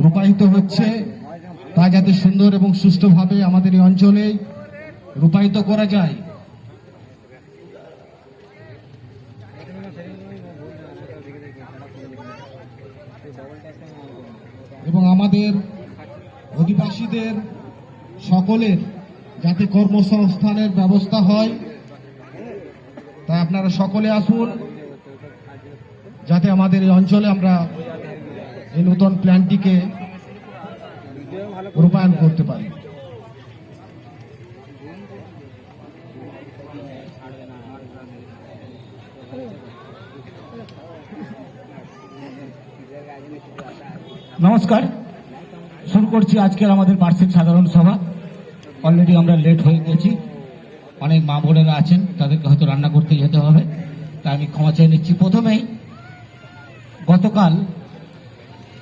রূপায়িত হচ্ছে তা যাতে সুন্দর এবং সুষ্ঠুভাবে আমাদের এই অঞ্চলে রূপায়িত করা যায়। এবং আমাদের অধিবাসীদের সকলের যাতে কর্মসংস্থানের ব্যবস্থা হয়, তাই আপনারা সকলে আসুন যাতে আমাদের এই অঞ্চলে আমরা এই নতুন প্ল্যানটিকে রূপায়ণ করতে পারি। নমস্কার, শুরু করছি আজকের আমাদের বার্ষিক সাধারণ সভা। অলরেডি আমরা লেট হয়ে গেছি, অনেক মা বোনেরা আছেন, তাদেরকে হয়তো রান্না করতে যেতে হবে, তাই আমি ক্ষমা চেয়ে নিচ্ছি। প্রথমেই গতকাল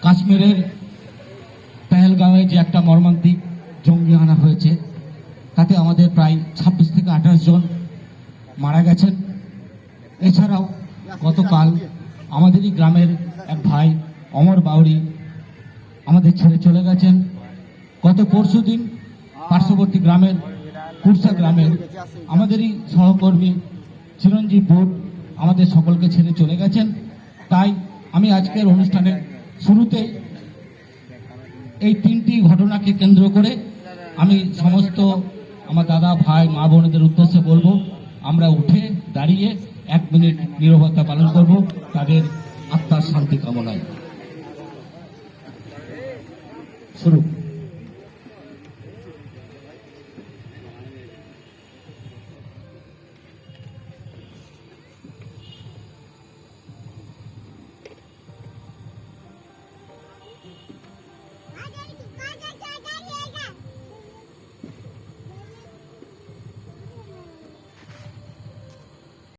কাশ্মীরের পেহেলগাঁওয়ে যে একটা মর্মান্তিক জঙ্গি হানা হয়েছে, তাতে আমাদের প্রায় 26 থেকে 28 জন মারা গেছেন। এছাড়াও গতকাল আমাদেরই গ্রামের এক ভাই অমর বাউরি আমাদের ছেড়ে চলে গেছেন। গত পরশুদিন পার্শ্ববর্তী গ্রামের কুরসা গ্রামের আমাদেরই সহকর্মী চিরঞ্জীব বোট আমাদের সকলকে ছেড়ে চলে গেছেন। তাই আমি আজকের অনুষ্ঠানের শুরুতে এই তিনটি ঘটনাকে কেন্দ্র করে আমি সমস্ত আমার দাদা ভাই মা বোনেদের উদ্দেশ্যে বলবো, আমরা উঠে দাঁড়িয়ে 1 মিনিট নীরবতা পালন করব তাদের আত্মার শান্তি কামনায়। শুরু।